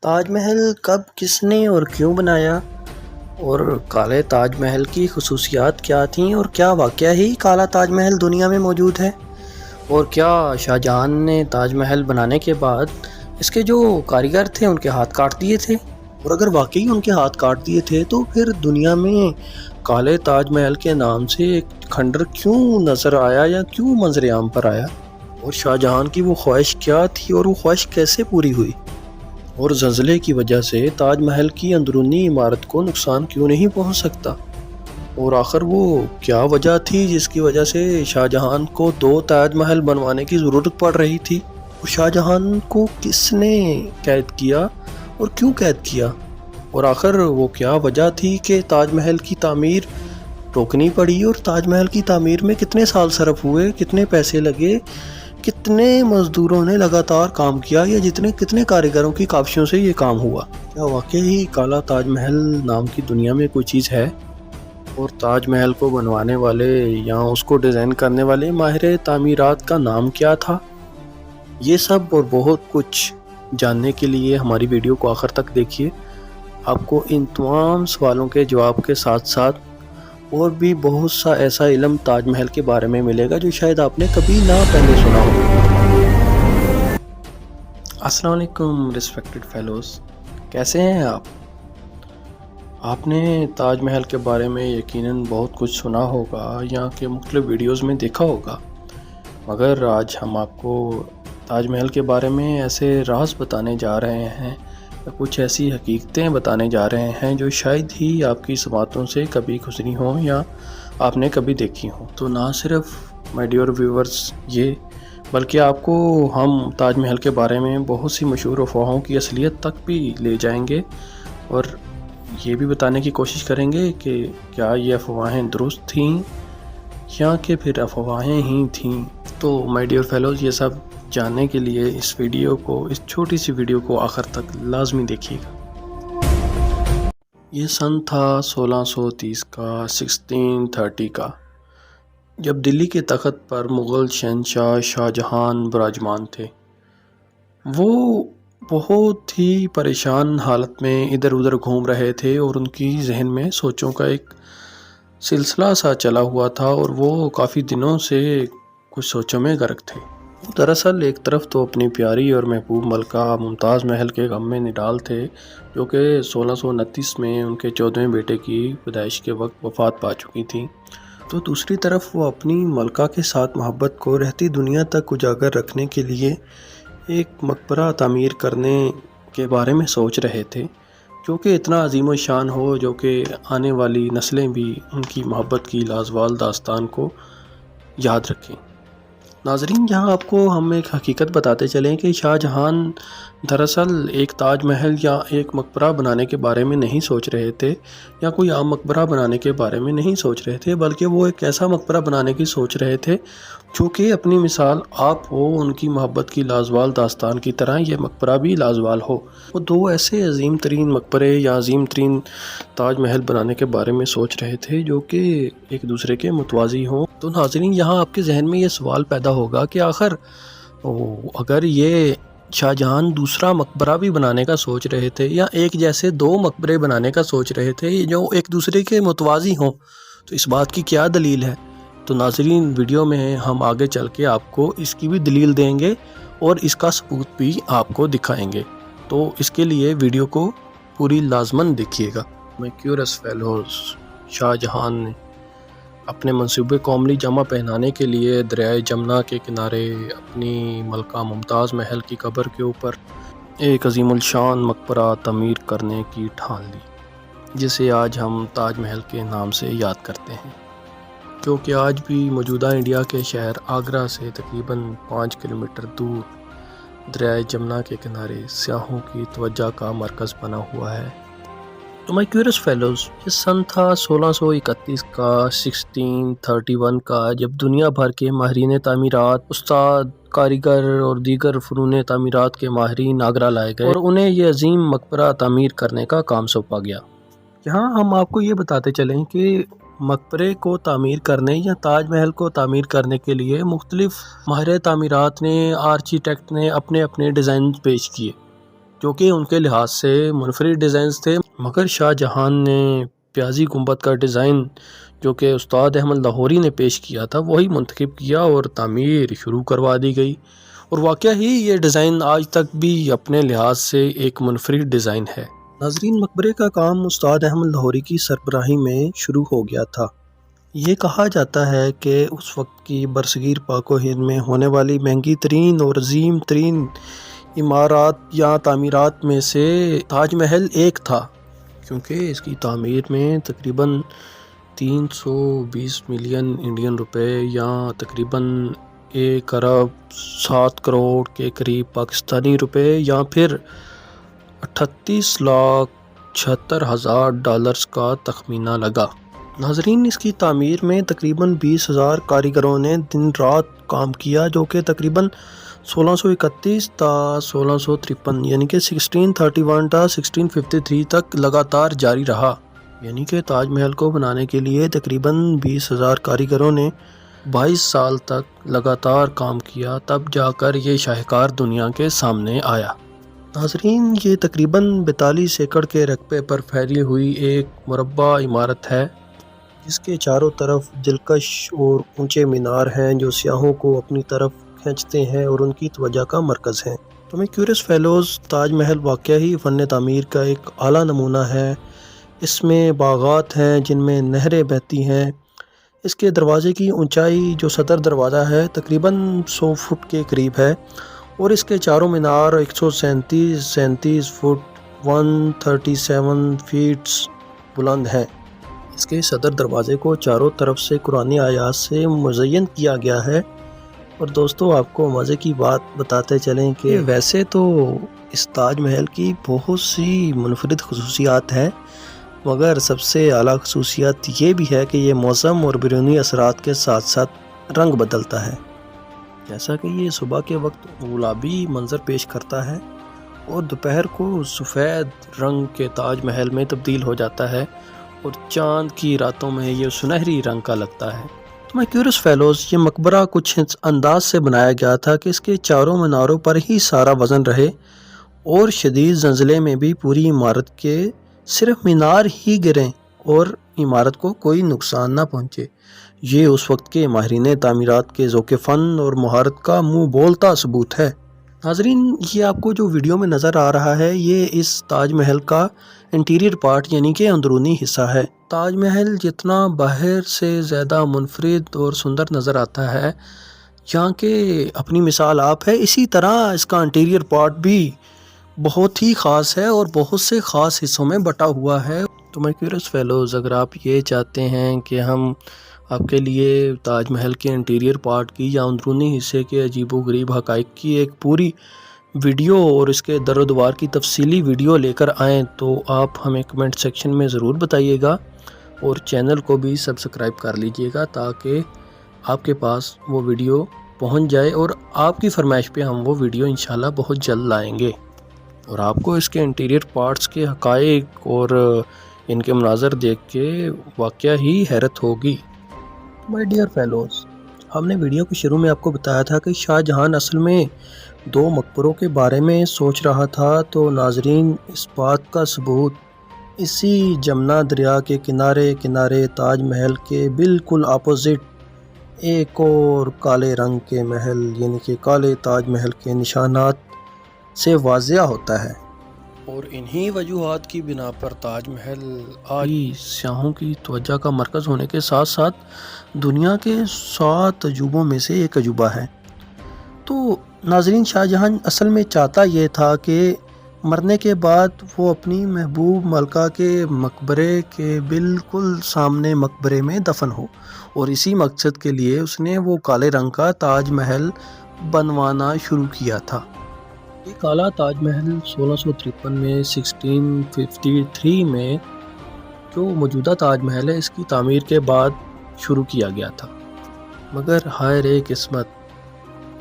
تاج محل کب کس نے اور کیوں بنایا، اور کالے تاج محل کی خصوصیات کیا تھیں، اور کیا واقعہ ہی کالا تاج محل دنیا میں موجود ہے، اور کیا شاہ جہاں نے تاج محل بنانے کے بعد اس کے جو کاریگر تھے ان کے ہاتھ کاٹ دیے تھے، اور اگر واقعی ان کے ہاتھ کاٹ دیے تھے تو پھر دنیا میں کالے تاج محل کے نام سے ایک کھنڈر کیوں نظر آیا یا کیوں منظر عام پر آیا، اور شاہ جہاں کی وہ خواہش کیا تھی اور وہ خواہش کیسے پوری ہوئی، اور زلزلے کی وجہ سے تاج محل کی اندرونی عمارت کو نقصان کیوں نہیں پہنچ سکتا، اور آخر وہ کیا وجہ تھی جس کی وجہ سے شاہ جہاں کو 2 تاج محل بنوانے کی ضرورت پڑ رہی تھی، اور شاہ جہاں کو کس نے قید کیا اور کیوں قید کیا، اور آخر وہ کیا وجہ تھی کہ تاج محل کی تعمیر روکنی پڑی، اور تاج محل کی تعمیر میں کتنے سال صرف ہوئے، کتنے پیسے لگے، کتنے مزدوروں نے لگاتار کام کیا، یا کتنے کاریگروں کی کاوشوں سے یہ کام ہوا، کیا واقعی کالا تاج محل نام کی دنیا میں کوئی چیز ہے، اور تاج محل کو بنوانے والے یا اس کو ڈیزائن کرنے والے ماہر تعمیرات کا نام کیا تھا۔ یہ سب اور بہت کچھ جاننے کے لیے ہماری ویڈیو کو آخر تک دیکھیے، آپ کو ان تمام سوالوں کے جواب کے ساتھ ساتھ اور بھی بہت سا ایسا علم تاج محل کے بارے میں ملے گا جو شاید آپ نے کبھی نہ پہلے سنا ہو۔ السلام علیکم ریسپیکٹڈ فیلوز، کیسے ہیں آپ نے تاج محل کے بارے میں یقیناً بہت کچھ سنا ہوگا یا کہ مختلف ویڈیوز میں دیکھا ہوگا، مگر آج ہم آپ کو تاج محل کے بارے میں ایسے راز بتانے جا رہے ہیں، کچھ ایسی حقیقتیں بتانے جا رہے ہیں جو شاید ہی آپ کی سماعتوں سے کبھی گزری ہوں یا آپ نے کبھی دیکھی ہوں۔ تو نہ صرف مائی ڈیئر ویورز یہ، بلکہ آپ کو ہم تاج محل کے بارے میں بہت سی مشہور افواہوں کی اصلیت تک بھی لے جائیں گے، اور یہ بھی بتانے کی کوشش کریں گے کہ کیا یہ افواہیں درست تھیں یا کہ پھر افواہیں ہی تھیں۔ تو مائی ڈیئر فیلوز، یہ سب جاننے کے لیے اس چھوٹی سی ویڈیو کو آخر تک لازمی دیکھیے گا۔ یہ سن تھا 1630 کا، 1630 کا، جب دلی کے تخت پر مغل شہنشاہ شاہ جہاں براجمان تھے۔ وہ بہت ہی پریشان حالت میں ادھر ادھر گھوم رہے تھے، اور ان کی ذہن میں سوچوں کا ایک سلسلہ سا چلا ہوا تھا، اور وہ کافی دنوں سے کچھ سوچوں میں غرق تھے۔ وہ دراصل ایک طرف تو اپنی پیاری اور محبوب ملکہ ممتاز محل کے غم میں نڈال تھے، جو کہ 1629 میں ان کے 14ویں بیٹے کی پیدائش کے وقت وفات پا چکی تھیں، تو دوسری طرف وہ اپنی ملکہ کے ساتھ محبت کو رہتی دنیا تک اجاگر رکھنے کے لیے ایک مقبرہ تعمیر کرنے کے بارے میں سوچ رہے تھے، جو کہ اتنا عظیم الشان ہو، جو کہ آنے والی نسلیں بھی ان کی محبت کی لازوال داستان کو یاد رکھیں۔ ناظرین، یہاں آپ کو ہم ایک حقیقت بتاتے چلیں کہ شاہ جہاں دراصل ایک تاج محل یا ایک مقبرہ بنانے کے بارے میں نہیں سوچ رہے تھے، یا کوئی عام مقبرہ بنانے کے بارے میں نہیں سوچ رہے تھے، بلکہ وہ ایک ایسا مقبرہ بنانے کی سوچ رہے تھے جو کہ اپنی مثال آپ ہو، ان کی محبت کی لازوال داستان کی طرح یہ مقبرہ بھی لازوال ہو۔ وہ 2 ایسے عظیم ترین مقبرے یا عظیم ترین تاج محل بنانے کے بارے میں سوچ رہے تھے جو کہ ایک دوسرے کے متوازی ہوں۔ تو ناظرین، یہاں آپ کے ذہن میں یہ سوال پیدا ہوگا کہ آخر اگر یہ شاہ جہاں دوسرا مقبرہ بھی بنانے کا سوچ رہے تھے، یا ایک جیسے 2 مقبرے بنانے کا سوچ رہے تھے جو ایک دوسرے کے متوازی ہوں، تو اس بات کی کیا دلیل ہے؟ تو ناظرین، ویڈیو میں ہم آگے چل کے آپ کو اس کی بھی دلیل دیں گے اور اس کا ثبوت بھی آپ کو دکھائیں گے، تو اس کے لیے ویڈیو کو پوری لازماً دیکھیے گا۔ میں کیورس فیلوز، شاہ جہاں نے اپنے منصوبے کو عملی جامہ پہنانے کے لیے دریائے جمنا کے کنارے اپنی ملکہ ممتاز محل کی قبر کے اوپر ایک عظیم الشان مقبرہ تعمیر کرنے کی ٹھان لی، جسے آج ہم تاج محل کے نام سے یاد کرتے ہیں، جو کہ آج بھی موجودہ انڈیا کے شہر آگرہ سے تقریباً 5 کلومیٹر دور دریائے جمنا کے کنارے سیاحوں کی توجہ کا مرکز بنا ہوا ہے۔ تو مائی کیورس فیلوز، یہ سن تھا 1631 کا، 1631 کا، جب دنیا بھر کے ماہرین تعمیرات، استاد، کاریگر اور دیگر فنون تعمیرات کے ماہرین آگرہ لائے گئے، اور انہیں یہ عظیم مقبرہ تعمیر کرنے کا کام سونپا گیا۔ یہاں ہم آپ کو یہ بتاتے چلیں کہ مقبرے کو تعمیر کرنے یا تاج محل کو تعمیر کرنے کے لیے مختلف ماہر تعمیرات نے، آرکیٹیکٹ نے اپنے اپنے ڈیزائن پیش کیے، جو کہ ان کے لحاظ سے منفرد ڈیزائنز تھے، مگر شاہ جہان نے پیازی گنبد کا ڈیزائن جو کہ استاد احمد لاہوری نے پیش کیا تھا وہی منتخب کیا اور تعمیر شروع کروا دی گئی، اور واقعہ ہی یہ ڈیزائن آج تک بھی اپنے لحاظ سے ایک منفرد ڈیزائن ہے۔ ناظرین، مقبرے کا کام استاد احمد لاہوری کی سربراہی میں شروع ہو گیا تھا۔ یہ کہا جاتا ہے کہ اس وقت کی برصغیر پاک و ہند میں ہونے والی مہنگی ترین اور عظیم ترین عمارات یا تعمیرات میں سے تاج محل ایک تھا، کیونکہ اس کی تعمیر میں تقریباً 320 ملین انڈین روپے یا تقریباً 1 ارب 7 کروڑ کے قریب پاکستانی روپے یا پھر 38,76,000 ڈالرز کا تخمینہ لگا۔ ناظرین، اس کی تعمیر میں تقریباً 20,000 کاریگروں نے دن رات کام کیا، جو کہ تقریباً 1631 تا 1653 یعنی کہ 1631 تا 1653 تک لگاتار جاری رہا۔ یعنی کہ تاج محل کو بنانے کے لیے تقریباً 20,000 کاریگروں نے 22 سال تک لگاتار کام کیا، تب جا کر یہ شاہکار دنیا کے سامنے آیا۔ ناظرین، یہ تقریباً 42 ایکڑ کے رقبے پر پھیلی ہوئی ایک مربع عمارت ہے، جس کے چاروں طرف دلکش اور اونچے مینار ہیں جو سیاحوں کو اپنی طرف کھینچتے ہیں اور ان کی توجہ کا مرکز ہیں۔ تو میں کیورس فیلوز، تاج محل واقعہ ہی فن تعمیر کا ایک اعلیٰ نمونہ ہے۔ اس میں باغات ہیں جن میں نہریں بہتی ہیں۔ اس کے دروازے کی اونچائی جو صدر دروازہ ہے تقریباً 100 فٹ کے قریب ہے، اور اس کے چاروں مینار 137 فٹ 137 فیٹ بلند ہیں۔ اس کے صدر دروازے کو چاروں طرف سے قرآنی آیات سے مزین کیا گیا ہے۔ اور دوستو، آپ کو مزے کی بات بتاتے چلیں کہ ویسے تو اس تاج محل کی بہت سی منفرد خصوصیات ہیں، مگر سب سے اعلیٰ خصوصیت یہ بھی ہے کہ یہ موسم اور بیرونی اثرات کے ساتھ ساتھ رنگ بدلتا ہے، جیسا کہ یہ صبح کے وقت گلابی منظر پیش کرتا ہے اور دوپہر کو سفید رنگ کے تاج محل میں تبدیل ہو جاتا ہے، اور چاند کی راتوں میں یہ سنہری رنگ کا لگتا ہے۔ تو میں کیورس فیلوز، یہ مقبرہ کچھ انداز سے بنایا گیا تھا کہ اس کے چاروں میناروں پر ہی سارا وزن رہے، اور شدید زلزلے میں بھی پوری عمارت کے صرف مینار ہی گریں اور عمارت کو کوئی نقصان نہ پہنچے۔ یہ اس وقت کے ماہرین تعمیرات کے ذوق فن اور مہارت کا منہ بولتا ثبوت ہے۔ ناظرین، یہ آپ کو جو ویڈیو میں نظر آ رہا ہے یہ اس تاج محل کا انٹیریئر پارٹ یعنی کہ اندرونی حصہ ہے۔ تاج محل جتنا باہر سے زیادہ منفرد اور سندر نظر آتا ہے، یہاں کے اپنی مثال آپ ہے، اسی طرح اس کا انٹیریئر پارٹ بھی بہت ہی خاص ہے اور بہت سے خاص حصوں میں بٹا ہوا ہے۔ تو میں کیورس فیلوز، اگر آپ یہ چاہتے ہیں کہ ہم آپ کے لیے تاج محل کے انٹیریئر پارٹ کی یا اندرونی حصے کے عجیب و غریب حقائق کی ایک پوری ویڈیو اور اس کے در و دیوار کی تفصیلی ویڈیو لے کر آئیں، تو آپ ہمیں کمنٹ سیکشن میں ضرور بتائیے گا، اور چینل کو بھی سبسکرائب کر لیجئے گا تاکہ آپ کے پاس وہ ویڈیو پہنچ جائے، اور آپ کی فرمائش پہ ہم وہ ویڈیو انشاءاللہ بہت جلد لائیں گے، اور آپ کو اس کے انٹیریئر پارٹس کے حقائق اور ان کے مناظر دیکھ کے واقعہ ہی حیرت ہوگی۔ مائی ڈیئر فیلوز، ہم نے ویڈیو کے شروع میں آپ کو بتایا تھا کہ شاہ جہان اصل میں 2 مقبروں کے بارے میں سوچ رہا تھا، تو ناظرین اس بات کا ثبوت اسی جمنا دریا کے کنارے کنارے تاج محل کے بالکل اپوزٹ ایک اور کالے رنگ کے محل یعنی کہ کالے تاج محل کے نشانات سے واضح ہوتا ہے، اور انہی وجوہات کی بنا پر تاج محل آج سیاحوں کی توجہ کا مرکز ہونے کے ساتھ ساتھ دنیا کے 7 عجوبوں میں سے ایک عجوبہ ہے۔ تو ناظرین، شاہ جہاں اصل میں چاہتا یہ تھا کہ مرنے کے بعد وہ اپنی محبوب ملکہ کے مقبرے کے بالکل سامنے مقبرے میں دفن ہو، اور اسی مقصد کے لیے اس نے وہ کالے رنگ کا تاج محل بنوانا شروع کیا تھا۔ یہ کالا تاج محل 1653 میں 1653 میں جو موجودہ تاج محل ہے اس کی تعمیر کے بعد شروع کیا گیا تھا، مگر ہائے رے قسمت،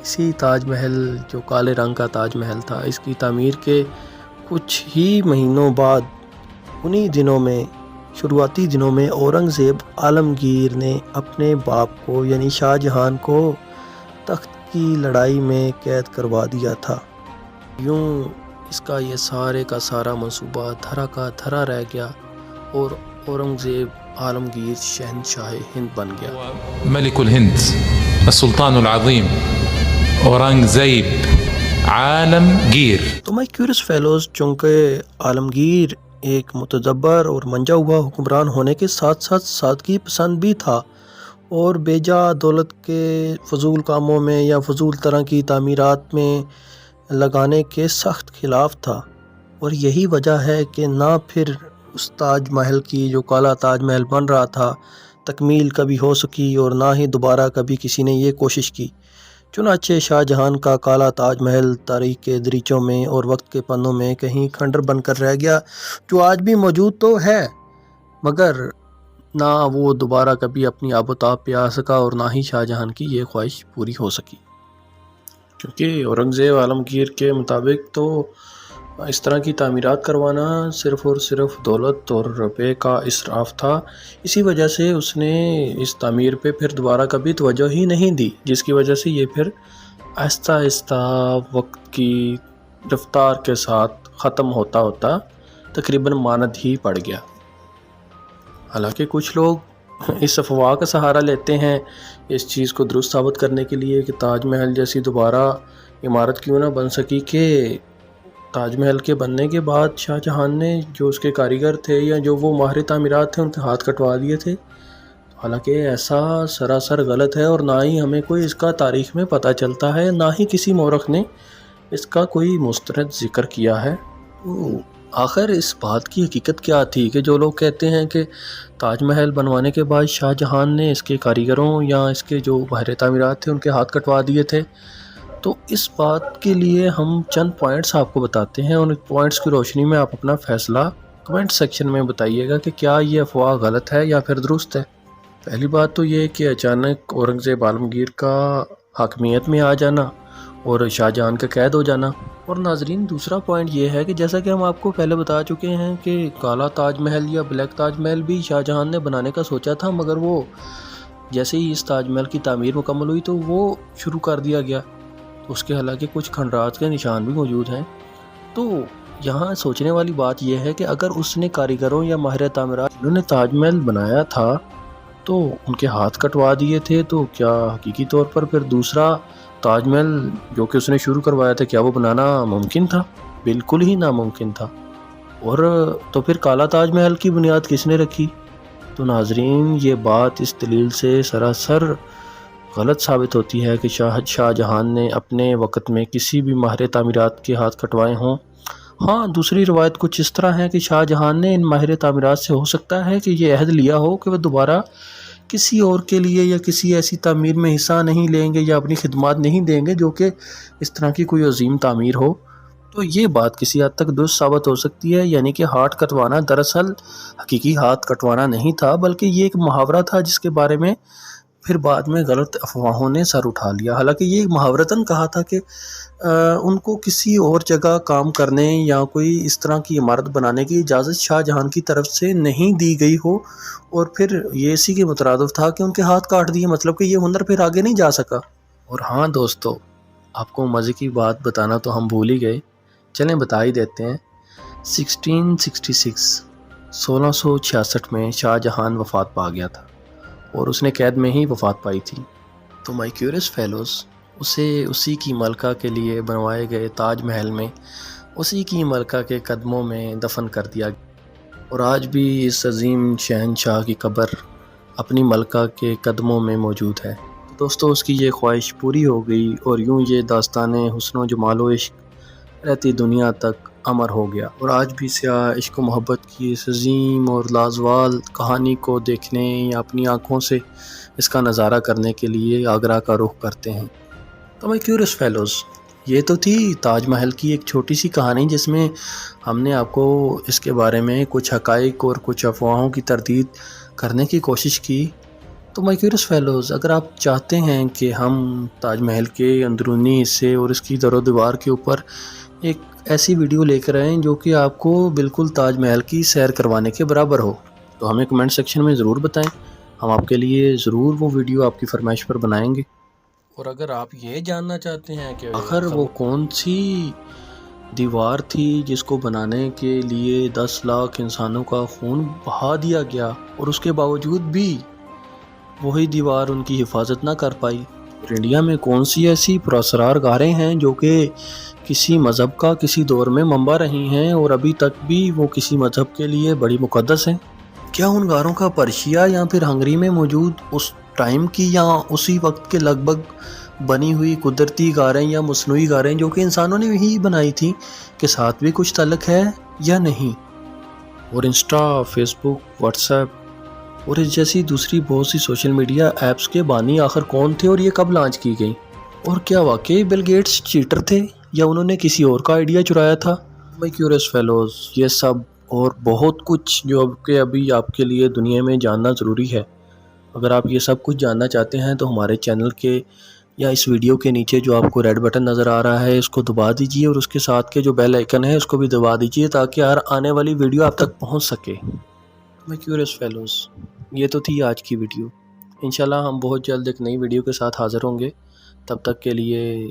اسی تاج محل جو کالے رنگ کا تاج محل تھا اس کی تعمیر کے کچھ ہی مہینوں بعد انہی دنوں میں شروعاتی دنوں میں اورنگزیب عالمگیر نے اپنے باپ کو یعنی شاہ جہان کو تخت کی لڑائی میں قید کروا دیا تھا۔ یوں اس کا یہ سارے کا سارا منصوبہ دھرا کا دھرا رہ گیا اور اورنگزیب عالمگیر شہنشاہ ہند بن گیا۔ ملك الهند السلطان العظيم اورنگزیب عالمگیر۔ تو مائی کیورس فیلوز، چونکہ عالمگیر ایک متدبر اور منجا ہوا حکمران ہونے کے ساتھ ساتھ سادگی پسند بھی تھا اور بیجا دولت کے فضول کاموں میں یا فضول طرح کی تعمیرات میں لگانے کے سخت خلاف تھا، اور یہی وجہ ہے کہ نہ پھر اس تاج محل کی جو کالا تاج محل بن رہا تھا تکمیل کبھی ہو سکی، اور نہ ہی دوبارہ کبھی کسی نے یہ کوشش کی۔ چنانچہ شاہ جہان کا کالا تاج محل تاریخ کے دریچوں میں اور وقت کے پنوں میں کہیں کھنڈر بن کر رہ گیا، جو آج بھی موجود تو ہے مگر نہ وہ دوبارہ کبھی اپنی آب و تاب پہ آ سکا، اور نہ ہی شاہ جہان کی یہ خواہش پوری ہو سکی، کیونکہ اورنگزیب عالمگیر کے مطابق تو اس طرح کی تعمیرات کروانا صرف اور صرف دولت اور روپے کا اسراف تھا۔ اسی وجہ سے اس نے اس تعمیر پہ پھر دوبارہ کبھی توجہ ہی نہیں دی، جس کی وجہ سے یہ پھر آہستہ آہستہ وقت کی رفتار کے ساتھ ختم ہوتا ہوتا تقریباً ماند ہی پڑ گیا۔ حالانکہ کچھ لوگ اس افواہ کا سہارا لیتے ہیں اس چیز کو درست ثابت کرنے کے لیے کہ تاج محل جیسی دوبارہ عمارت کیوں نہ بن سکی، کہ تاج محل کے بننے کے بعد شاہ جہان نے جو اس کے کاریگر تھے یا جو وہ ماہر تعمیرات تھے ان کے ہاتھ کٹوا دیے تھے۔ حالانکہ ایسا سراسر غلط ہے، اور نہ ہی ہمیں کوئی اس کا تاریخ میں پتہ چلتا ہے، نہ ہی کسی مورخ نے اس کا کوئی مستند ذکر کیا ہے۔ تو آخر اس بات کی حقیقت کیا تھی کہ جو لوگ کہتے ہیں کہ تاج محل بنوانے کے بعد شاہ جہان نے اس کے کاریگروں یا اس کے جو ماہر تعمیرات تھے ان کے ہاتھ کٹوا دیے تھے؟ تو اس بات کے لیے ہم چند پوائنٹس آپ کو بتاتے ہیں، اور ان پوائنٹس کی روشنی میں آپ اپنا فیصلہ کمنٹ سیکشن میں بتائیے گا کہ کیا یہ افواہ غلط ہے یا پھر درست ہے۔ پہلی بات تو یہ کہ اچانک اورنگزیب عالمگیر کا حاکمیت میں آ جانا اور شاہ جہان کا قید ہو جانا۔ اور ناظرین، دوسرا پوائنٹ یہ ہے کہ جیسا کہ ہم آپ کو پہلے بتا چکے ہیں کہ کالا تاج محل یا بلیک تاج محل بھی شاہ جہان نے بنانے کا سوچا تھا، مگر وہ جیسے ہی اس تاج محل کی تعمیر مکمل ہوئی تو وہ شروع کر دیا گیا، اس کے حالانکہ کچھ کھنڈرات کے نشان بھی موجود ہیں۔ تو یہاں سوچنے والی بات یہ ہے کہ اگر اس نے کاریگروں یا ماہر تعمیرات جنہوں نے تاج محل بنایا تھا تو ان کے ہاتھ کٹوا دیے تھے، تو کیا حقیقی طور پر پھر دوسرا تاج محل جو کہ اس نے شروع کروایا تھا کیا وہ بنانا ممکن تھا؟ بالکل ہی ناممکن تھا۔ اور تو پھر کالا تاج محل کی بنیاد کس نے رکھی؟ تو ناظرین، یہ بات اس دلیل سے سراسر غلط ثابت ہوتی ہے کہ شاہ جہان نے اپنے وقت میں کسی بھی ماہر تعمیرات کے ہاتھ کٹوائے ہوں۔ ہاں، دوسری روایت کچھ اس طرح ہے کہ شاہ جہان نے ان ماہر تعمیرات سے ہو سکتا ہے کہ یہ عہد لیا ہو کہ وہ دوبارہ کسی اور کے لیے یا کسی ایسی تعمیر میں حصہ نہیں لیں گے یا اپنی خدمات نہیں دیں گے جو کہ اس طرح کی کوئی عظیم تعمیر ہو۔ تو یہ بات کسی حد تک درست ثابت ہو سکتی ہے، یعنی کہ ہاتھ کٹوانا دراصل حقیقی ہاتھ کٹوانا نہیں تھا، بلکہ یہ ایک محاورہ تھا جس کے بارے میں پھر بعد میں غلط افواہوں نے سر اٹھا لیا۔ حالانکہ یہ محاورتاً کہا تھا کہ ان کو کسی اور جگہ کام کرنے یا کوئی اس طرح کی عمارت بنانے کی اجازت شاہ جہان کی طرف سے نہیں دی گئی ہو، اور پھر یہ اسی کے مترادف تھا کہ ان کے ہاتھ کاٹ دیے، مطلب کہ یہ ہنر پھر آگے نہیں جا سکا۔ اور ہاں دوستو، آپ کو مزے کی بات بتانا تو ہم بھول ہی گئے، چلیں بتا ہی دیتے ہیں۔ 1666 میں شاہ جہان وفات پا گیا تھا اور اس نے قید میں ہی وفات پائی تھی۔ تو مائی کیورس فیلوز، اسے اسی کی ملکہ کے لیے بنوائے گئے تاج محل میں اسی کی ملکہ کے قدموں میں دفن کر دیا گیا، اور آج بھی اس عظیم شہنشاہ کی قبر اپنی ملکہ کے قدموں میں موجود ہے۔ تو دوستو، اس کی یہ خواہش پوری ہو گئی، اور یوں یہ داستان حسن و جمال و عشق رہتی دنیا تک امر ہو گیا، اور آج بھی سیاح عشق و محبت کی اس عظیم اور لازوال کہانی کو دیکھنے یا اپنی آنکھوں سے اس کا نظارہ کرنے کے لیے آگرہ کا رخ کرتے ہیں۔ تو مائی کیورس فیلوز، یہ تو تھی تاج محل کی ایک چھوٹی سی کہانی جس میں ہم نے آپ کو اس کے بارے میں کچھ حقائق اور کچھ افواہوں کی تردید کرنے کی کوشش کی۔ تو مائی کیورس فیلوز، اگر آپ چاہتے ہیں کہ ہم تاج محل کے اندرونی حصے اور اس کی در و دیوار کے اوپر ایک ایسی ویڈیو لے کر آئیں جو کہ آپ کو بالکل تاج محل کی سیر کروانے کے برابر ہو، تو ہمیں کمنٹ سیکشن میں ضرور بتائیں، ہم آپ کے لیے ضرور وہ ویڈیو آپ کی فرمائش پر بنائیں گے۔ اور اگر آپ یہ جاننا چاہتے ہیں کہ آخر وہ کون سی دیوار تھی جس کو بنانے کے لیے 10 لاکھ انسانوں کا خون بہا دیا گیا، اور اس کے باوجود بھی وہی دیوار ان کی حفاظت نہ کر پائی۔ اور انڈیا میں کون سی ایسی پراسرار غاریں ہیں جو کہ کسی مذہب کا کسی دور میں منبع رہی ہیں اور ابھی تک بھی وہ کسی مذہب کے لیے بڑی مقدس ہیں؟ کیا ان غاروں کا پرشیا یا پھر ہنگری میں موجود اس ٹائم کی یا اسی وقت کے لگ بھگ بنی ہوئی قدرتی غاریں یا مصنوعی غاریں جو کہ انسانوں نے ہی بنائی تھیں کے ساتھ بھی کچھ تعلق ہے یا نہیں؟ اور انسٹا، فیس بک، واٹس ایپ اور اس جیسی دوسری بہت سی سوشل میڈیا ایپس کے بانی آخر کون تھے اور یہ کب لانچ کی گئی؟ اور کیا واقعی بل گیٹس چیٹر تھے یا انہوں نے کسی اور کا آئیڈیا چرایا تھا؟ مائی کیوریس فیلوز، یہ سب اور بہت کچھ جو کہ ابھی آپ کے لیے دنیا میں جاننا ضروری ہے۔ اگر آپ یہ سب کچھ جاننا چاہتے ہیں تو ہمارے چینل کے یا اس ویڈیو کے نیچے جو آپ کو ریڈ بٹن نظر آ رہا ہے اس کو دبا دیجئے، اور اس کے ساتھ کے جو بیل آئیکن ہے اس کو بھی دبا دیجئے تاکہ ہر آنے والی ویڈیو آپ تک پہنچ سکے۔ مائی کیوریس فیلوز، یہ تو تھی آج کی ویڈیو۔ انشاءاللہ ہم بہت جلد ایک نئی ویڈیو کے ساتھ حاضر ہوں گے، تب تک کے لیے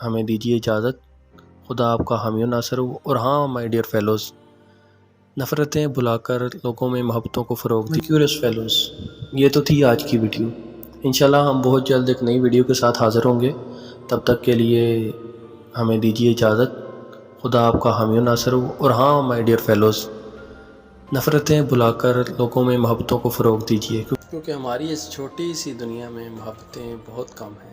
ہمیں دیجیے اجازت۔ خدا آپ کا حامی و ناصر ہو۔ اور ہاں مائی ڈیئر فیلوز، نفرتیں بھلا کر لوگوں میں محبتوں کو فروغ دی۔ کیوریس فیلوز، یہ تو تھی آج کی ویڈیو۔ انشاءاللہ ہم بہت جلد ایک نئی ویڈیو کے ساتھ حاضر ہوں گے، تب تک کے لیے ہمیں دیجیے اجازت۔ خدا آپ کا حامی و ناصر ہو۔ اور ہاں مائی ڈیئر فیلوز، نفرتیں بھلا کر لوگوں میں محبتوں کو فروغ دیجیے، کیونکہ ہماری اس چھوٹی سی دنیا میں محبتیں بہت کم ہیں۔